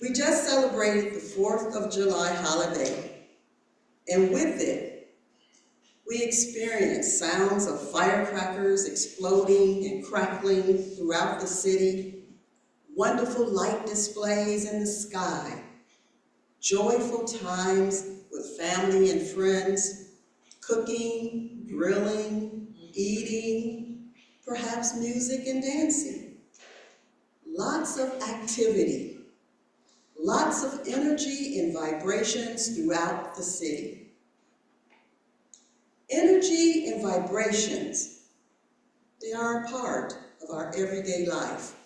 We just celebrated the 4th of July holiday, and with it, we experienced sounds of firecrackers exploding and crackling throughout the city, wonderful light displays in the sky, joyful times with family and friends, cooking, grilling, eating, perhaps music and dancing. Lots of activity, lots of energy and vibrations throughout the city. Energy and vibrations, they are a part of our everyday life.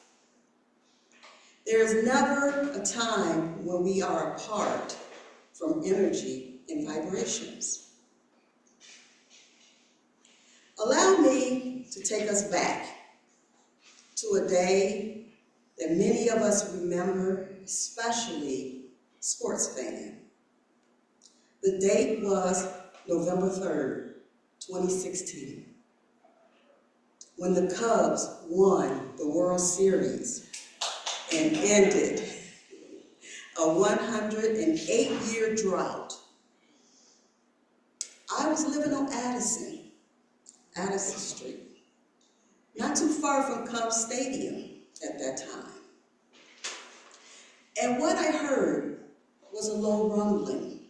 There is never a time when we are apart from energy and vibrations. Allow me to take us back to a day that many of us remember, especially sports fans. The date was November 3rd, 2016, when the Cubs won the World Series and ended a 108-year drought. I was living on Addison Street, not too far from Cubs Stadium at that time. And what I heard was a low rumbling.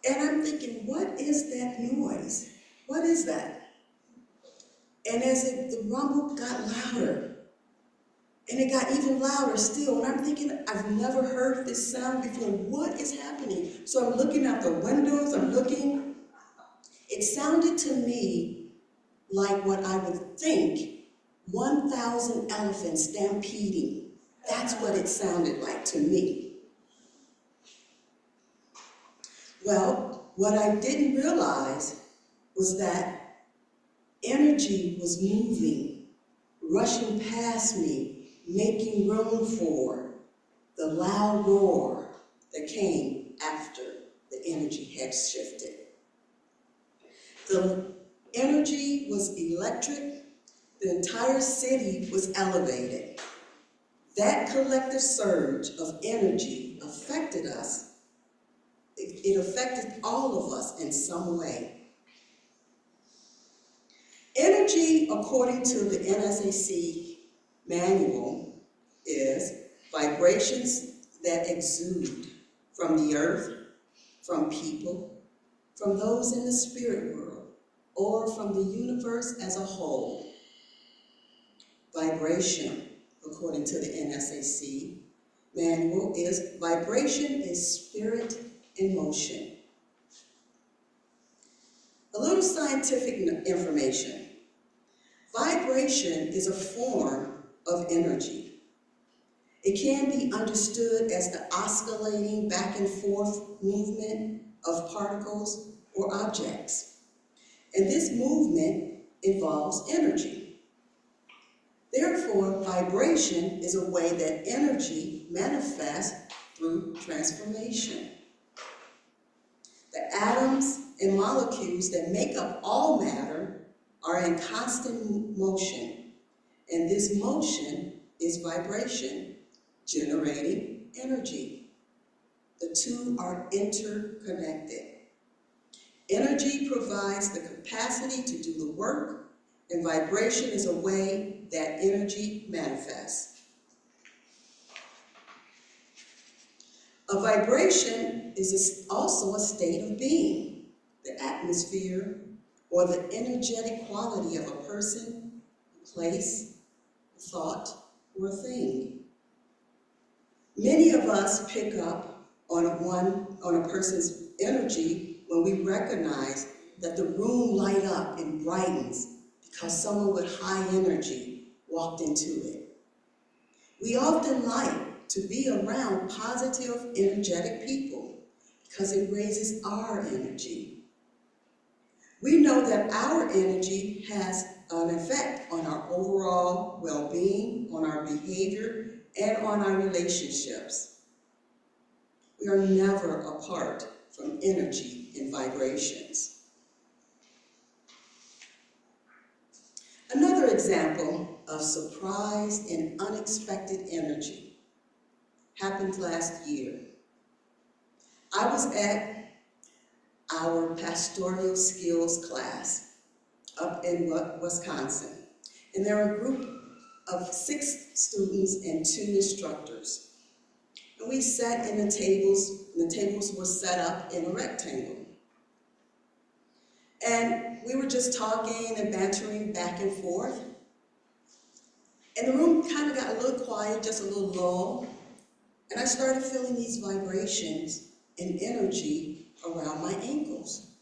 And I'm thinking, what is that noise? What is that? And as the rumble got louder, and it got even louder still, and I'm thinking, I've never heard this sound before. What is happening? So I'm looking out the windows, I'm looking. It sounded to me like what I would think 1,000 elephants stampeding. That's what it sounded like to me. Well, what I didn't realize was that energy was moving, rushing past me, making room for the loud roar that came after the energy had shifted. The energy was electric. The entire city was elevated. That collective surge of energy affected us. It affected all of us in some way. Energy, according to the NSAC manual, is vibrations that exude from the earth, from people, from those in the spirit world, or from the universe as a whole. Vibration, according to the NSAC manual, vibration is spirit in motion. A little scientific information. Vibration is a form of energy. It can be understood as the oscillating back and forth movement of particles or objects. And this movement involves energy. Therefore, vibration is a way that energy manifests through transformation. The atoms and molecules that make up all matter are in constant motion, and this motion is vibration, generating energy. The two are interconnected. Energy provides the capacity to do the work, and vibration is a way that energy manifests. A vibration is also a state of being, the atmosphere, or the energetic quality of a person, a place, a thought, or a thing. Many of us pick up on a person's energy when we recognize that the room light up and brightens because someone with high energy walked into it. We often like to be around positive, energetic people because it raises our energy. We know that our energy has an effect on our overall well-being, on our behavior, and on our relationships. We are never apart from energy and vibrations. Another example of surprise and unexpected energy happened last year. I was at our pastoral skills class up in Wisconsin, and there were a group of 6 students and 2 instructors. And we sat in the tables, and the tables were set up in a rectangle. And we were just talking and bantering back and forth. And the room kind of got a little quiet, just a little lull. And I started feeling these vibrations and energy around my ankles.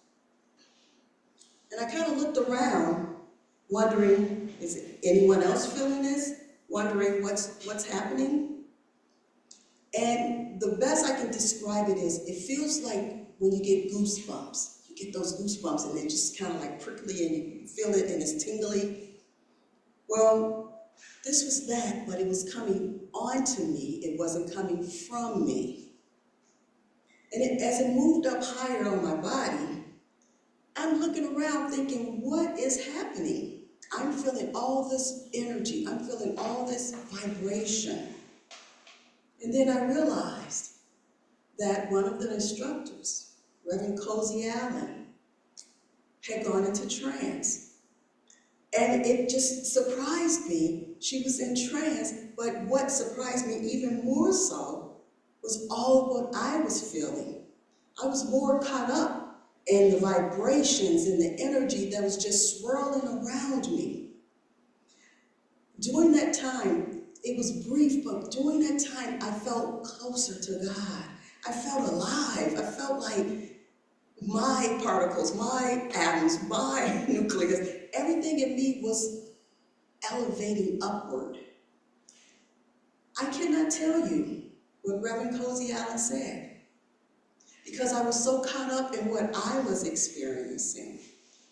And I kind of looked around, wondering, is anyone else feeling this? Wondering what's happening? And the best I can describe it is, it feels like when you get goosebumps. You get those goosebumps and they're just kind of like prickly and you feel it and it's tingly. Well, this was that, but it was coming onto me. It wasn't coming from me. And as it moved up higher on my body, I'm looking around thinking, what is happening? I'm feeling all this energy. I'm feeling all this vibration. And then I realized that one of the instructors, Reverend Cozy Allen, had gone into trance. And it just surprised me. She was in trance, but what surprised me even more so was all of what I was feeling. I was more caught up in the vibrations and the energy that was just swirling around me. During that time, it was brief, but during that time, I felt closer to God. I felt alive. I felt like my particles, my atoms, my nucleus, everything in me was elevating upward. I cannot tell you what Reverend Cozy Allen said, because I was so caught up in what I was experiencing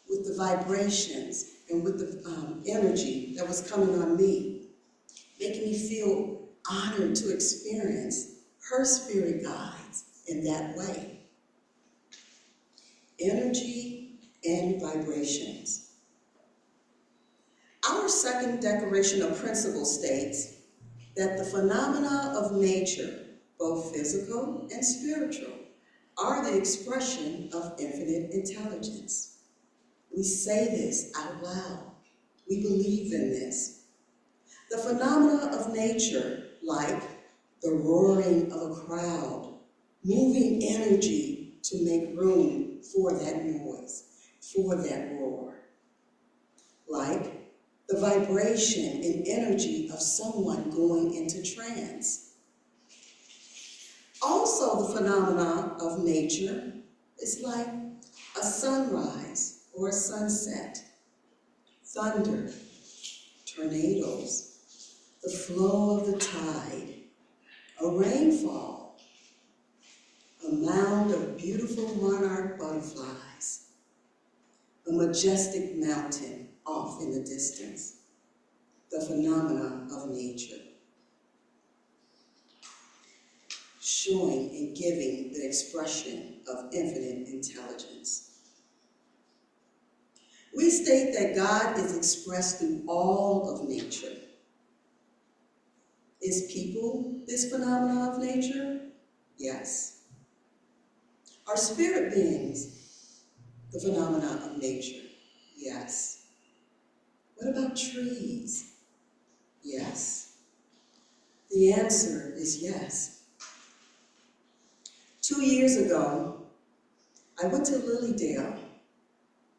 with the vibrations and with the energy that was coming on me, making me feel honored to experience her spirit guides in that way. Energy and vibrations. Our second declaration of principle states that the phenomena of nature, both physical and spiritual, are the expression of infinite intelligence. We say this out loud. We believe in this. The phenomena of nature, like the roaring of a crowd, moving energy to make room for that noise, for that roar. Like the vibration and energy of someone going into trance. Also, the phenomena of nature is like a sunrise or a sunset, thunder, tornadoes, the flow of the tide, a rainfall, a mound of beautiful monarch butterflies, a majestic mountain off in the distance, the phenomena of nature, showing and giving the expression of infinite intelligence. We state that God is expressed through all of nature. Is people this phenomena of nature? Yes. Are spirit beings the phenomena of nature? Yes. What about trees? Yes. The answer is yes. 2 years ago, I went to Lilydale,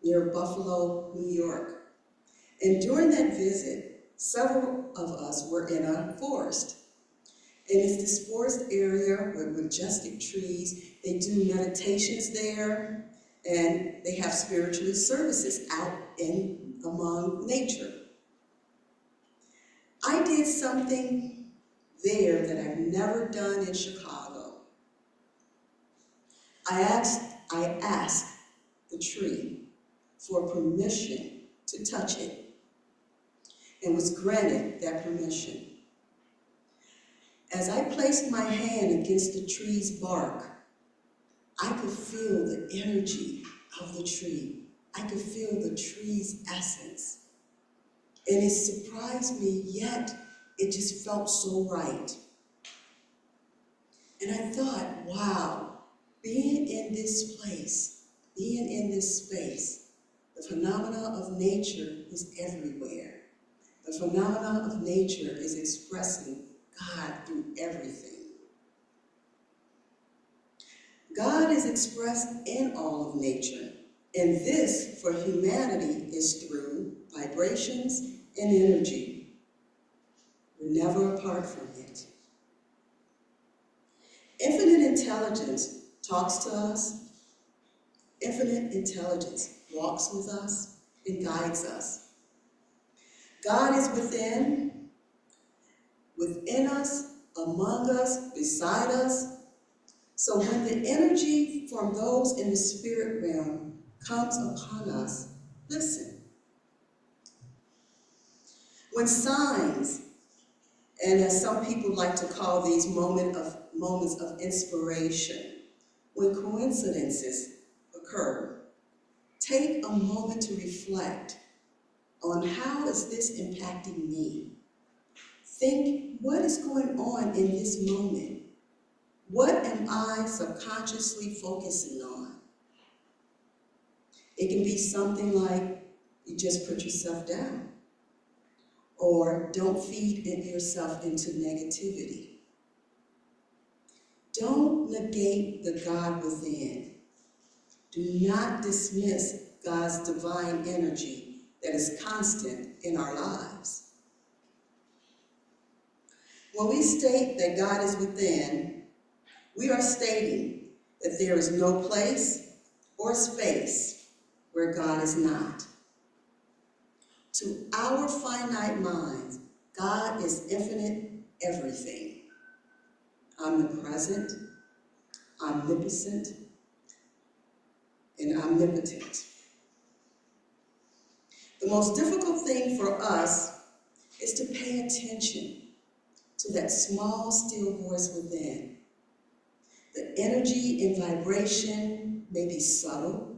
near Buffalo, New York. And during that visit, several of us were in a forest. And it's this forest area with majestic trees. They do meditations there, and they have spiritual services out in among nature. I did something there that I've never done in Chicago. I asked the tree for permission to touch it, and was granted that permission. As I placed my hand against the tree's bark, I could feel the energy of the tree. I could feel the tree's essence. And it surprised me, yet it just felt so right. And I thought, wow, being in this place, being in this space, the phenomena of nature is everywhere. The phenomena of nature is expressing God through everything. God is expressed in all of nature, and this for humanity is through vibrations and energy. We're never apart from it. Infinite intelligence talks to us. Infinite intelligence walks with us and guides us. God is within us, among us, beside us. So when the energy from those in the spirit realm comes upon us, listen. When signs, and as some people like to call these moments of inspiration, when coincidences occur, take a moment to reflect on how is this impacting me. Think, what is going on in this moment? What am I subconsciously focusing on? It can be something like, you just put yourself down, or don't feed yourself into negativity. Don't negate the God within. Do not dismiss God's divine energy that is constant in our lives. When we state that God is within, we are stating that there is no place or space where God is not. To our finite minds, God is infinite everything. Omnipresent, omnipotent, and omnipotent. The most difficult thing for us is to pay attention to that small, still voice within. The energy and vibration may be subtle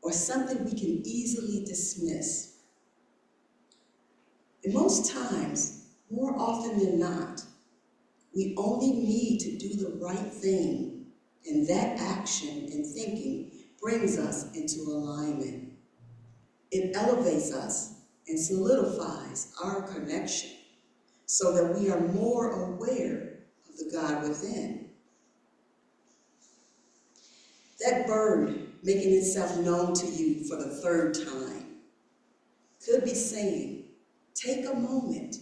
or something we can easily dismiss. And most times, more often than not, we only need to do the right thing, and that action and thinking brings us into alignment. It elevates us and solidifies our connection so that we are more aware of the God within. That bird making itself known to you for the third time could be saying, take a moment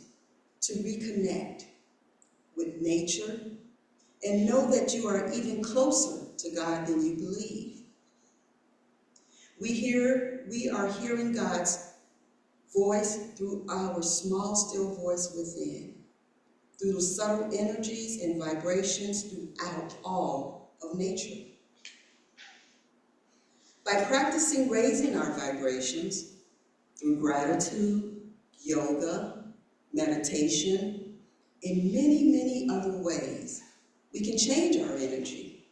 to reconnect with nature and know that you are even closer to God than you believe. We are hearing God's voice through our small, still voice within, through the subtle energies and vibrations throughout all of nature. By practicing raising our vibrations through gratitude, yoga, meditation, and many, many other ways, we can change our energy.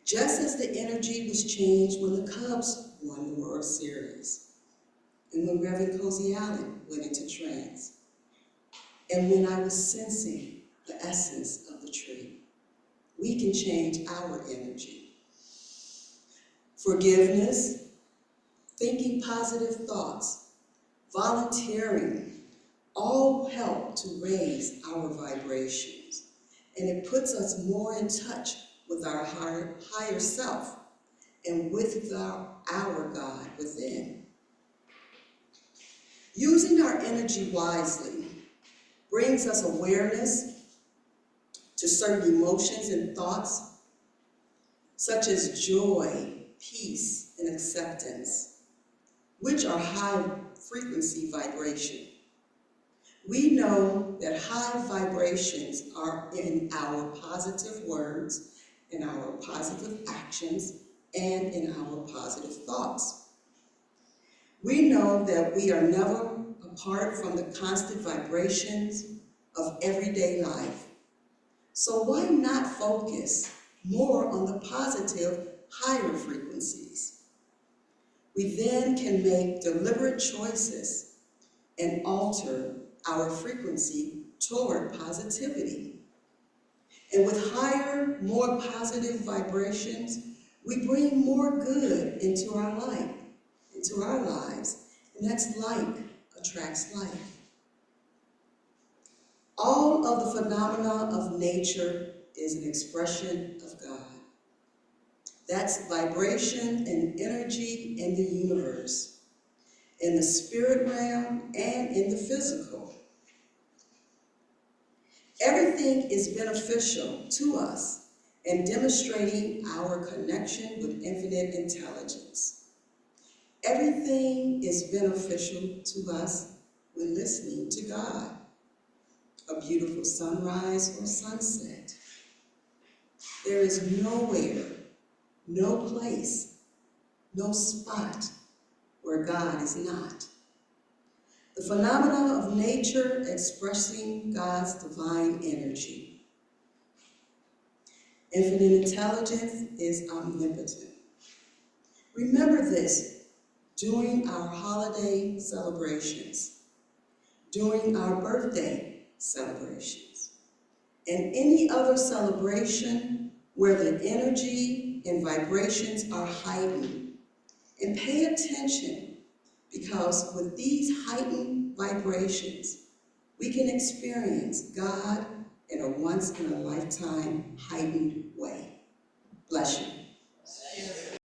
Just as the energy was changed when the Cubs won the World Series, and when Reverend Cozy Allen went into trance, and when I was sensing the essence of the tree, we can change our energy. Forgiveness, thinking positive thoughts, volunteering, all help to raise our vibrations. And it puts us more in touch with our higher self and with our God within. Using our energy wisely brings us awareness to certain emotions and thoughts, such as joy, peace, and acceptance, which are high frequency vibration. We know that high vibrations are in our positive words, in our positive actions, and in our positive thoughts. We know that we are never apart from the constant vibrations of everyday life. So why not focus more on the positive, higher frequencies? We then can make deliberate choices and alter our frequency toward positivity. And with higher, more positive vibrations, we bring more good into our life, into our lives. And that's like attracts like. All of the phenomena of nature is an expression of God. That's vibration and energy in the universe, in the spirit realm and in the physical. Everything is beneficial to us and demonstrating our connection with infinite intelligence. Everything is beneficial to us when listening to God. A beautiful sunrise or sunset. There is nowhere, no place, no spot where God is not. The phenomena of nature expressing God's divine energy. Infinite intelligence is omnipotent. Remember this during our holiday celebrations, during our birthday celebrations, and any other celebration where the energy and vibrations are heightened. And pay attention, because with these heightened vibrations, we can experience God in a once-in-a-lifetime heightened way. Bless you.